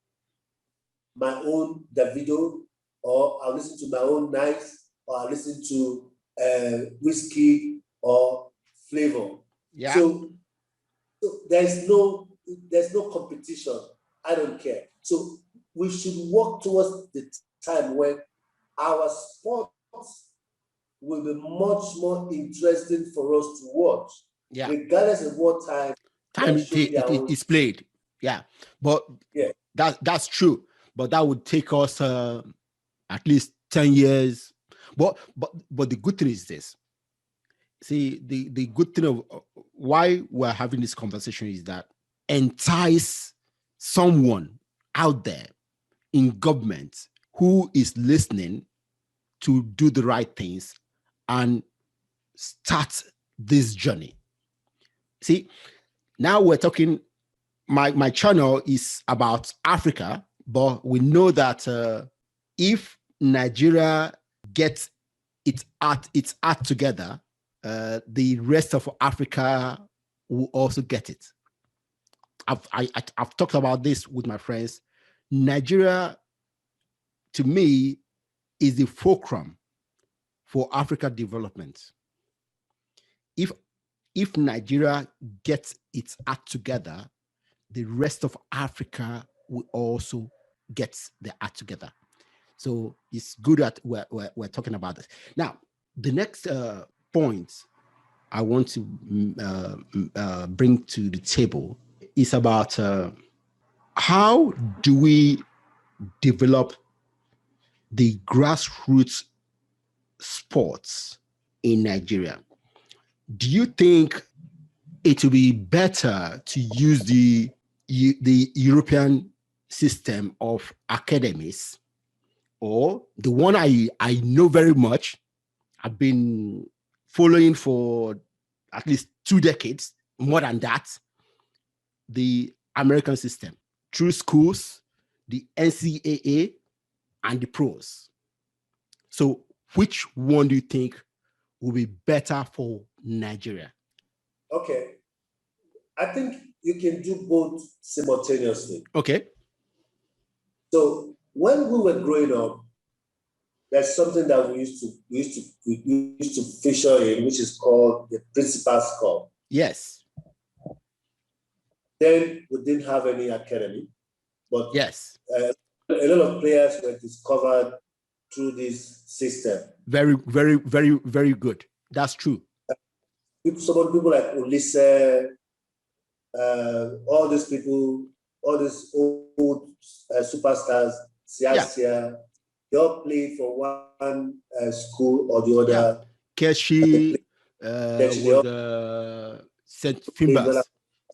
[SPEAKER 3] my own Davido, or I'll listen to my own Nice, or I'll listen to Whiskey or Flavor.
[SPEAKER 2] Yeah.
[SPEAKER 3] So there's no competition. I don't care. So we should work towards the time when our sports will be much more interesting for us to watch, regardless of what time
[SPEAKER 2] it is played. Yeah, but that's true. But that would take us at least 10 years. But the good thing is this. See, the good thing of why we're having this conversation is that entice someone out there in government who is listening to do the right things and start this journey. See, now we're talking, my channel is about Africa, but we know that if Nigeria gets its art together, the rest of Africa will also get it. I've talked about this with my friends. Nigeria, to me, is the fulcrum for Africa development. If Nigeria gets its act together, the rest of Africa will also get their act together. So it's good that we're talking about this. Now, the next point I want to bring to the table is about how do we develop the grassroots sports in Nigeria? Do you think it will be better to use the European system of academies, or the one I know very much, I've been following for at least 2 decades, more than that, the American system, through schools, the NCAA, and the pros? So which one do you think will be better for Nigeria?
[SPEAKER 3] Okay. I think you can do both simultaneously.
[SPEAKER 2] Okay.
[SPEAKER 3] So when we were growing up, there's something that we used to feature in, which is called the Principal's Cup.
[SPEAKER 2] Yes.
[SPEAKER 3] Then we didn't have any academy, but
[SPEAKER 2] yes,
[SPEAKER 3] a lot of players were discovered through this system.
[SPEAKER 2] Very, very, very, very good. That's true.
[SPEAKER 3] Some people like Ulisse, all these people, all these old superstars, Siasia, they all played for one school or the other.
[SPEAKER 2] Keshi, with St. Fimbas.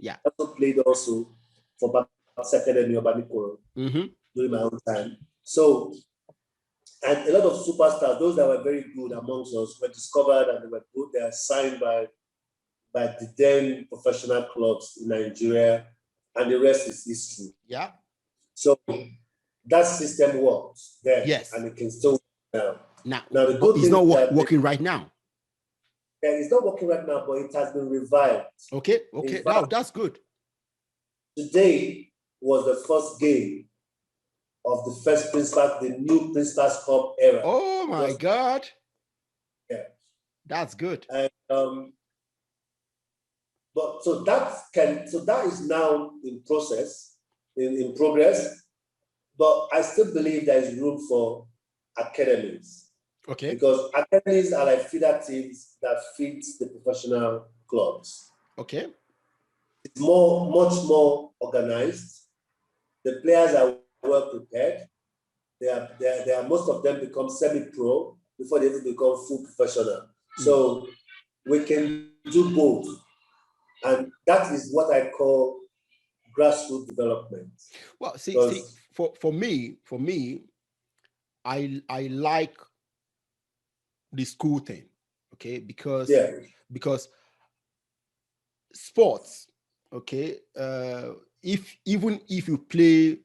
[SPEAKER 3] I also played also for Babs Academy or Banikoro during my own time. So, and a lot of superstars, those that were very good amongst us, were discovered and they were good. They are signed by the then professional clubs in Nigeria, and the rest is history.
[SPEAKER 2] Yeah.
[SPEAKER 3] So that system works there,
[SPEAKER 2] yes,
[SPEAKER 3] and it can still work now.
[SPEAKER 2] Now the good thing is not working right now.
[SPEAKER 3] Yeah, it's not working right now, but it has been revived.
[SPEAKER 2] Okay. Wow, that's good.
[SPEAKER 3] Today was the first game of the new Principal's Cup era.
[SPEAKER 2] Oh my God!
[SPEAKER 3] Yeah,
[SPEAKER 2] that's good.
[SPEAKER 3] And but so that is now in process, in progress. But I still believe there is room for academies.
[SPEAKER 2] Okay.
[SPEAKER 3] Because academies are like feeder teams that feed the professional clubs.
[SPEAKER 2] Okay.
[SPEAKER 3] It's much more organized. The players are well prepared. They are most of them become semi-pro before they even become full professional. So we can do both. And that is what I call grassroots development.
[SPEAKER 2] Well, see, for me, I like the school thing, okay, because sports, okay, if you play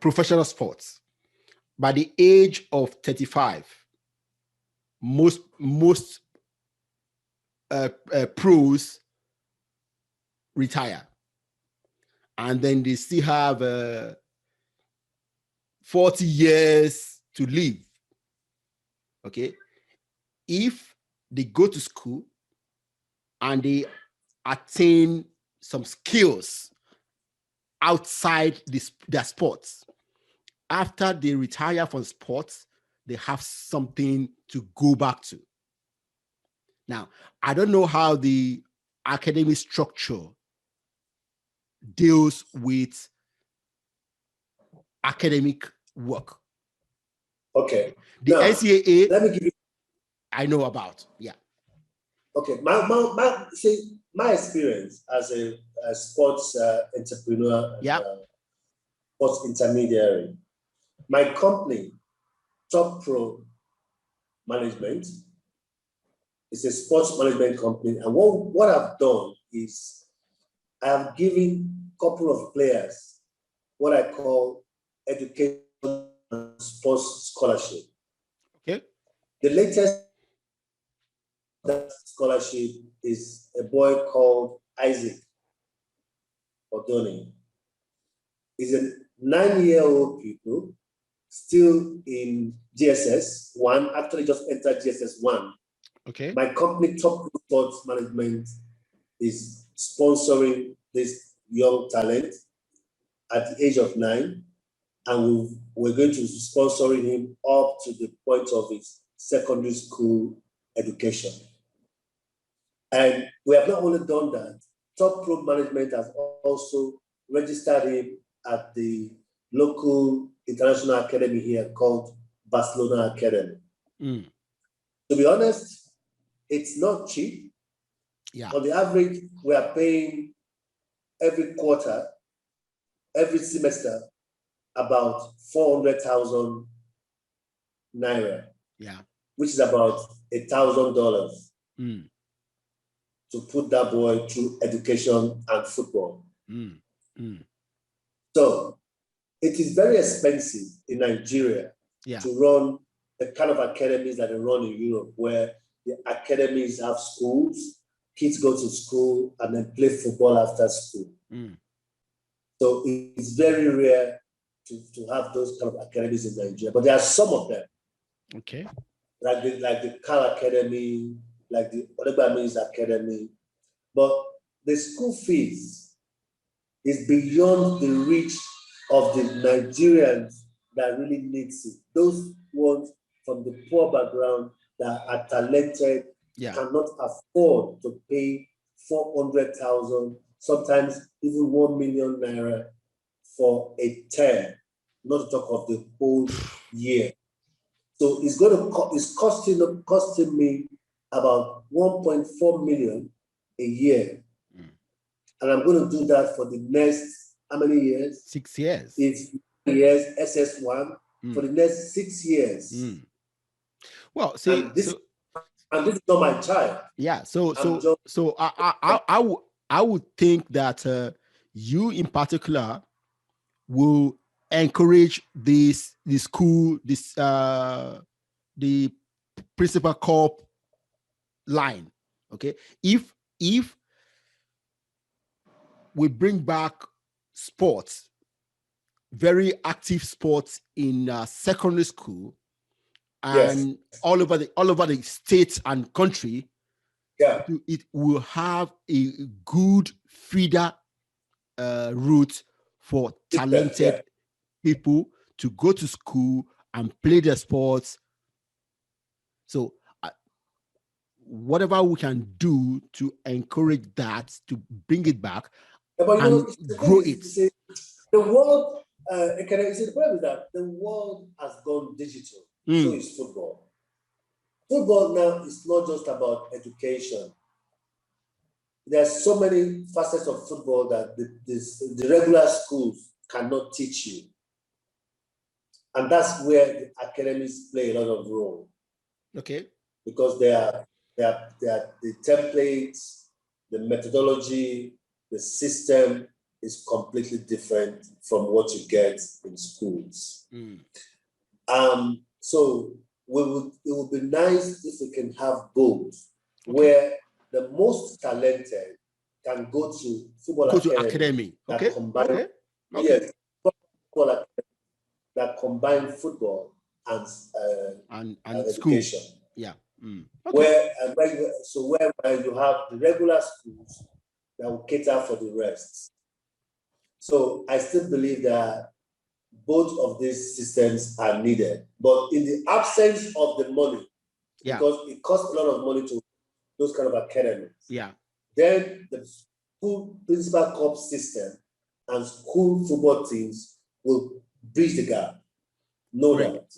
[SPEAKER 2] professional sports, by the age of 35, most pros retire, and then they still have 40 years to live. Okay, if they go to school and they attain some skills outside their sports, after they retire from sports, they have something to go back to. Now, I don't know how the academic structure deals with academic work.
[SPEAKER 3] Okay.
[SPEAKER 2] The
[SPEAKER 3] Now,
[SPEAKER 2] NCAA,
[SPEAKER 3] let me give you.
[SPEAKER 2] I know about. Yeah.
[SPEAKER 3] Okay, my experience as a sports entrepreneur, and,
[SPEAKER 2] Yeah.
[SPEAKER 3] sports intermediary. My company, TopPro Management, is a sports management company, and what I've done is I have given a couple of players what I call education and sports scholarship.
[SPEAKER 2] Okay.
[SPEAKER 3] The latest that scholarship is a boy called Isaac Odoni. He's a 9-year-old pupil, still in GSS 1, actually just entered GSS 1.
[SPEAKER 2] Okay.
[SPEAKER 3] My company, Top Sports Management, is sponsoring this young talent at the age of 9, and we're going to be sponsoring him up to the point of his secondary school education. And we have not only done that, Top Pro Management has also registered him at the local international academy here called Barcelona Academy.
[SPEAKER 2] Mm.
[SPEAKER 3] To be honest, it's not cheap.
[SPEAKER 2] Yeah.
[SPEAKER 3] On the average, we are paying every quarter, every semester, about 400,000 naira.
[SPEAKER 2] Yeah.
[SPEAKER 3] Which is about $1,000
[SPEAKER 2] Mm.
[SPEAKER 3] to put that boy through education and football.
[SPEAKER 2] Mm. Mm.
[SPEAKER 3] So it is very expensive in Nigeria to run the kind of academies that they run in Europe, where the academies have schools, kids go to school and then play football after school.
[SPEAKER 2] Mm.
[SPEAKER 3] So it's very rare to have those kind of academies in Nigeria, but there are some of them.
[SPEAKER 2] Okay.
[SPEAKER 3] Like the Cal Academy, like the Odegbami's Academy. But the school fees is beyond the reach of the Nigerians that really needs it. Those ones from the poor background that are talented cannot afford to pay 400,000, sometimes even 1 million naira for a term, not to talk of the whole year. So it's costing me about 1.4 million a year. And I'm going to do that for the next, how many years?
[SPEAKER 2] 6 years.
[SPEAKER 3] It's years, SS1, for the next 6 years.
[SPEAKER 2] Well, see,
[SPEAKER 3] and this is not my child.
[SPEAKER 2] Yeah. So I would think that you in particular will encourage the school, the principal corp line. Okay. If we bring back sports, very active sports in secondary school and all over the states and country, it will have a good feeder route for talented people to go to school and play their sports. So whatever we can do to encourage that, to bring it back and grow it.
[SPEAKER 3] The world, Ekene, the problem is that the world has gone digital. So is football. Football now is not just about education. There's so many facets of football that the regular schools cannot teach you. And that's where the academies play a lot of role.
[SPEAKER 2] Okay.
[SPEAKER 3] Because they are the templates, the methodology, the system is completely different from what you get in schools. So it would be nice if we can have both, where the most talented can go to football academy. That combine, yes, football academy that combine football and education.
[SPEAKER 2] Yeah.
[SPEAKER 3] Where you have the regular schools that will cater for the rest. So I still believe that both of these systems are needed, but in the absence of the money, because it costs a lot of money to those kind of academies. Then the school principal corps system and school football teams will bridge the gap. Know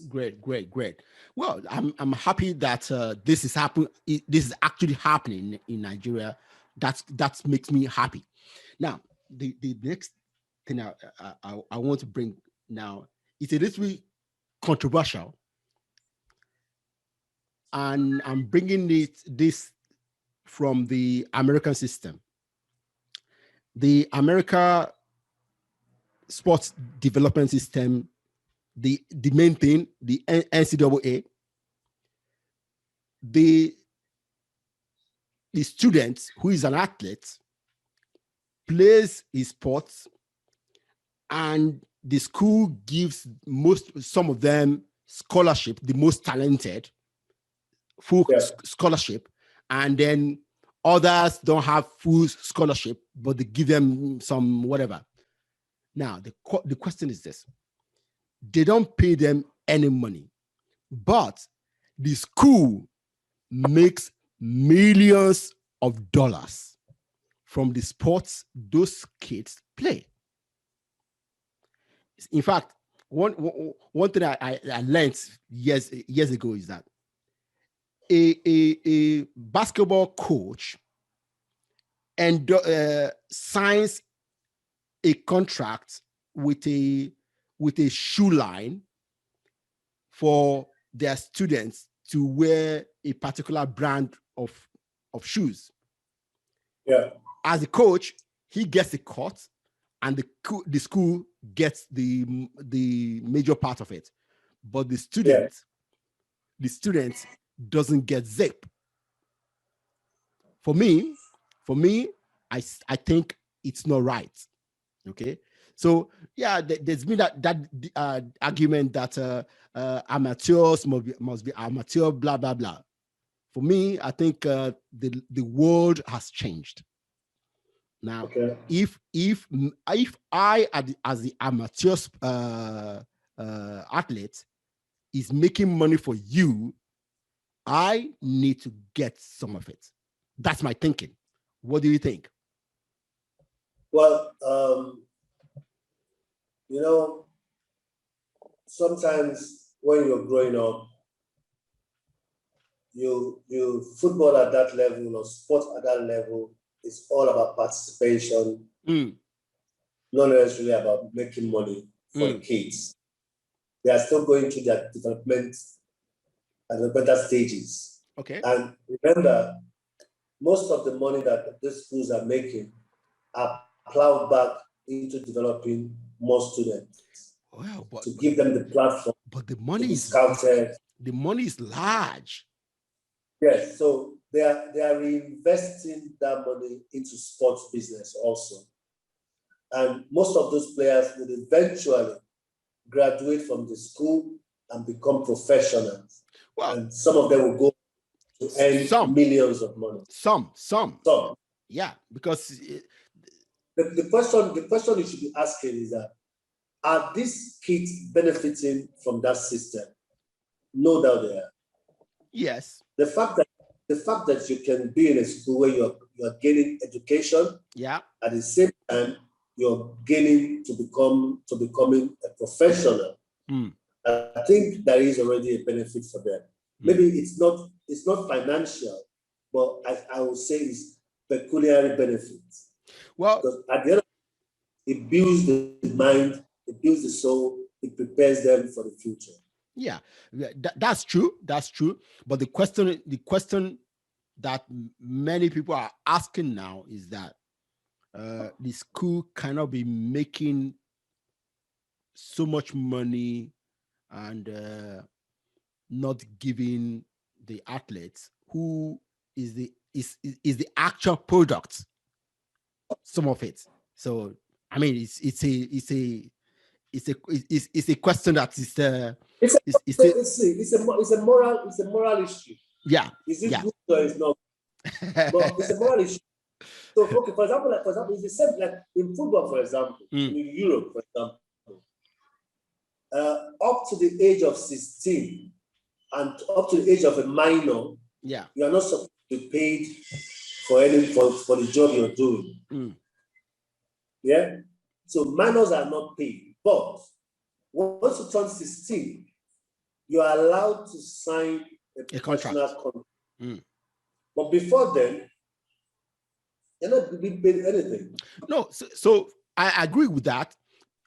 [SPEAKER 2] Great,
[SPEAKER 3] that.
[SPEAKER 2] great. Well, I'm happy that this is happening. This is actually happening in Nigeria. That makes me happy. Now, the next thing I want to bring now is a little bit controversial, and I'm bringing this from the American system. The America sports development system, the main thing, the NCAA, the student who is an athlete plays his sports, and the school gives some of them scholarship, the most talented, full scholarship, and then others don't have full scholarship, but they give them some whatever. Now, the question is this: they don't pay them any money, but the school makes millions of dollars from the sports those kids play. In fact, one thing I learned years ago is that a basketball coach and signs a contract with a shoe line for their students to wear a particular brand of shoes.
[SPEAKER 3] Yeah.
[SPEAKER 2] As a coach, he gets a cut, and the school gets the major part of it, but the student doesn't get zip. For me, I think it's not right. Okay, so yeah, there's been that argument that amateurs must be amateur, blah blah blah. For me, I think the world has changed. Now, if I as the amateur athlete is making money for you, I need to get some of it. That's my thinking. What do you think?
[SPEAKER 3] Well, sometimes when you're growing up, you football at that level or sport at that level is all about participation, not necessarily about making money for the kids. They are still going through their developmental stages.
[SPEAKER 2] Okay.
[SPEAKER 3] And remember, most of the money that these schools are making are plowed back into developing more students.
[SPEAKER 2] Well,
[SPEAKER 3] to give them the platform.
[SPEAKER 2] But the money is
[SPEAKER 3] scouted.
[SPEAKER 2] The money is large.
[SPEAKER 3] Yes, so they are reinvesting that money into sports business also. And most of those players will eventually graduate from the school and become professionals.
[SPEAKER 2] Well,
[SPEAKER 3] and some of them will go to earn millions of money.
[SPEAKER 2] Some. Yeah, because
[SPEAKER 3] the question you should be asking is that, are these kids benefiting from that system? No doubt they are.
[SPEAKER 2] Yes.
[SPEAKER 3] The fact that you can be in a school where you're gaining education, at the same time you're gaining to becoming a professional. I think there is already a benefit for them. Maybe it's not financial, but I would say it's pecuniary benefits.
[SPEAKER 2] Well,
[SPEAKER 3] because at the end of it builds the mind, it builds the soul, it prepares them for the future.
[SPEAKER 2] Yeah, that's true. That's true. But the question that many people are asking now is that the school cannot be making so much money and not giving the athletes who is the actual product some of it. So I mean, it's a question that is
[SPEAKER 3] it's a moral issue.
[SPEAKER 2] Yeah.
[SPEAKER 3] Is it good or is not? But it's a moral issue. So okay, for example, it's the same like in football, for example, in Europe, for example, up to the age of 16 and up to the age of a minor, you are not supposed to be paid for the job you're doing. Yeah. So minors are not paid, but once once you turn 16, you are allowed to sign a professional contract. But before then, you're not being paid anything.
[SPEAKER 2] No, so I agree with that.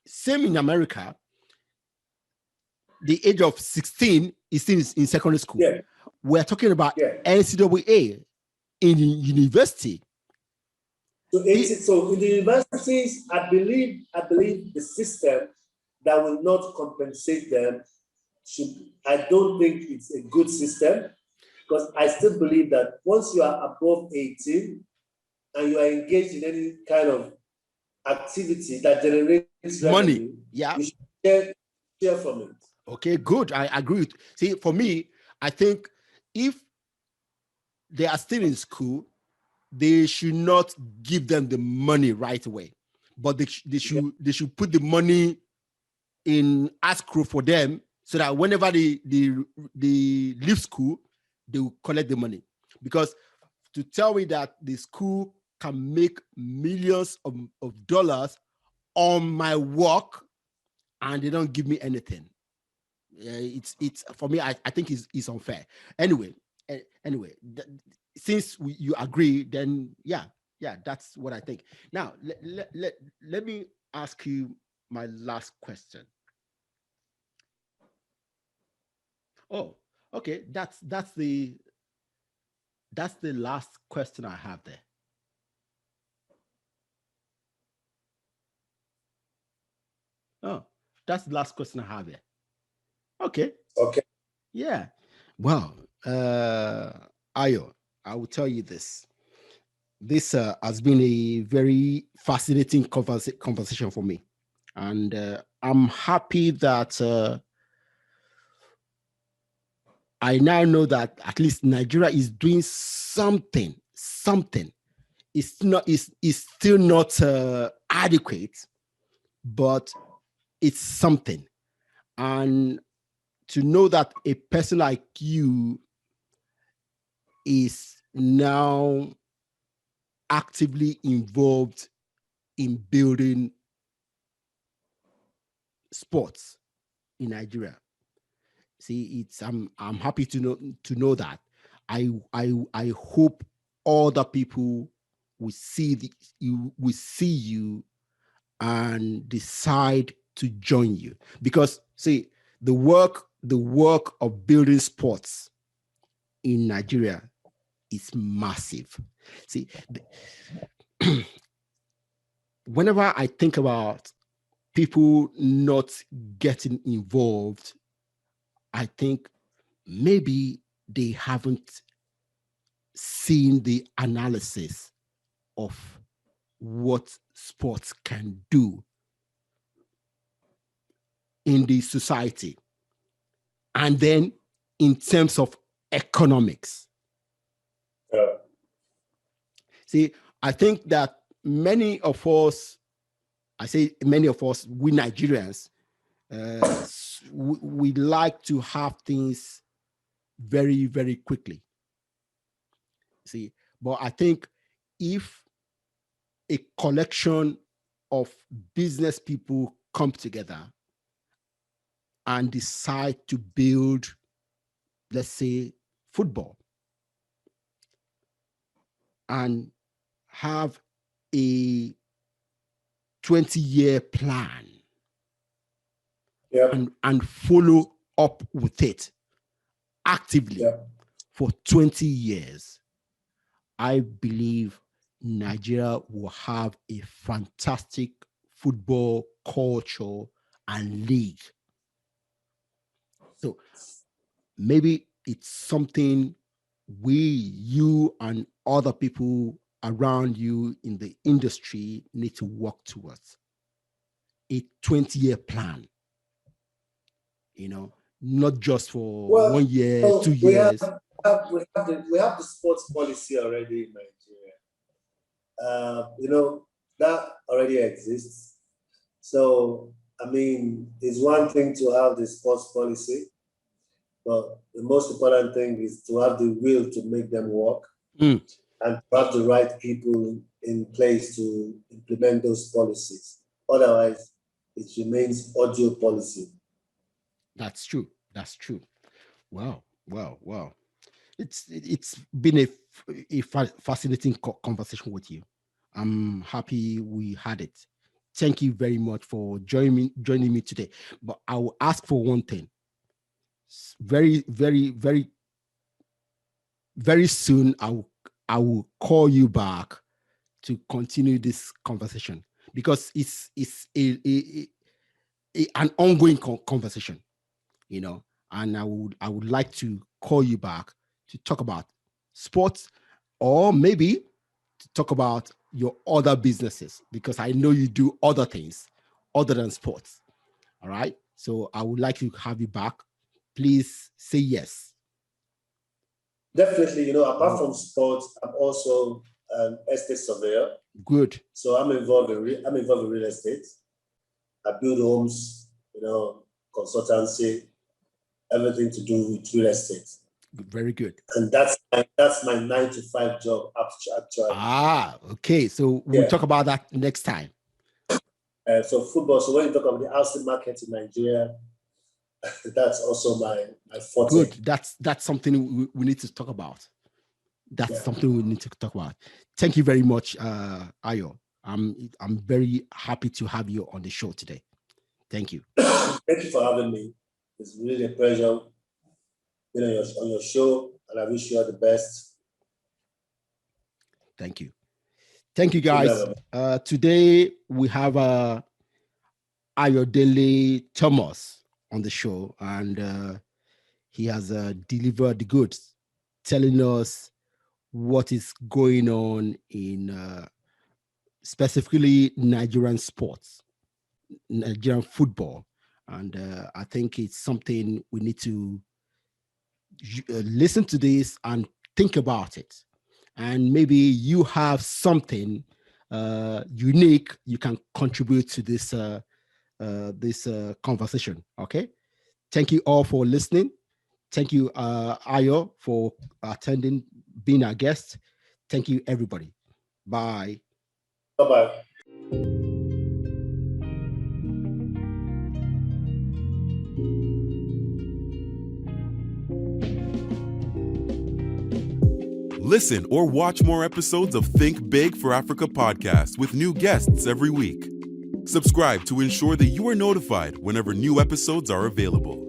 [SPEAKER 2] Same in America. The age of 16 is still in secondary school.
[SPEAKER 3] Yeah.
[SPEAKER 2] We're talking about NCAA in university.
[SPEAKER 3] So in the universities, I believe the system that will not compensate them I don't think it's a good system, because I still believe that once you are above 18 and you are engaged in any kind of activity that generates
[SPEAKER 2] money,
[SPEAKER 3] revenue, you should share from it.
[SPEAKER 2] Okay, good. I agree with. See, for me, I think if they are still in school, they should not give them the money right away, but they should put the money in escrow for them, so that whenever they leave school, they will collect the money. Because to tell me that the school can make millions of dollars on my work and they don't give me anything, it's for me, I think it's unfair. Anyway, since you agree, then yeah, that's what I think. Now let me ask you my last question. Oh, okay, that's the last question I have there. Oh, that's the last question I have there. Okay. Yeah. Well, Ayo, I will tell you this. This has been a very fascinating conversation for me. And I'm happy that I now know that at least Nigeria is doing something. It's still not adequate, but it's something. And to know that a person like you is now actively involved in building sports in Nigeria. See, I'm happy to know that. I hope other people will see you and decide to join you, because see, the work of building sports in Nigeria is massive. See, whenever I think about people not getting involved, I think maybe they haven't seen the analysis of what sports can do in the society, and then in terms of economics. See, I think that many of us, we Nigerians, we like to have things very, very quickly. See, but I think if a collection of business people come together and decide to build, let's say, football, and have a 20-year plan, and follow up with it actively for 20 years, I believe Nigeria will have a fantastic football culture and league. So maybe it's something you and other people around you in the industry need to work towards. A 20-year plan, not just for 1 year, 2 years.
[SPEAKER 3] We have the sports policy already in Nigeria. That already exists. So, I mean, it's one thing to have the sports policy, but the most important thing is to have the will to make them work, and to have the right people in place to implement those policies. Otherwise, it remains audio policy.
[SPEAKER 2] That's true. That's true. Wow. Wow. Wow. It's been a fascinating conversation with you. I'm happy we had it. Thank you very much for joining me today. But I will ask for one thing. Very, very, very, very soon. I will call you back to continue this conversation because it's an ongoing conversation, you know. And I would like to call you back to talk about sports, or maybe to talk about your other businesses, because I know you do other things other than sports. All right. So I would like to have you back. Please say yes.
[SPEAKER 3] Definitely, apart from sports, I'm also an estate surveyor.
[SPEAKER 2] Good.
[SPEAKER 3] So I'm involved in real estate. I build homes, consultancy, everything to do with real estate.
[SPEAKER 2] Very good.
[SPEAKER 3] And that's my 9 to 5 job actually.
[SPEAKER 2] Okay. So we'll talk about that next time.
[SPEAKER 3] So football. So when you talk about the housing market in Nigeria, that's also my forte.
[SPEAKER 2] Good. That's something we need to talk about. That's something we need to talk about. Thank you very much, Ayo. I'm very happy to have you on the show today. Thank you.
[SPEAKER 3] Thank you for having me. It's really a pleasure being on your show, and I wish you all the best.
[SPEAKER 2] Thank you. Thank you, guys. Today we have Ayodele Thomas on the show, and he has delivered the goods, telling us what is going on in specifically Nigerian sports, Nigerian football. And I think it's something we need to listen to this and think about it. And maybe you have something unique you can contribute to this conversation. Okay. Thank you all for listening. Thank you, Ayo, for attending, being our guest. Thank you, everybody. Bye.
[SPEAKER 3] Bye-bye.
[SPEAKER 1] Listen or watch more episodes of Think Big for Africa podcast with new guests every week. Subscribe to ensure that you are notified whenever new episodes are available.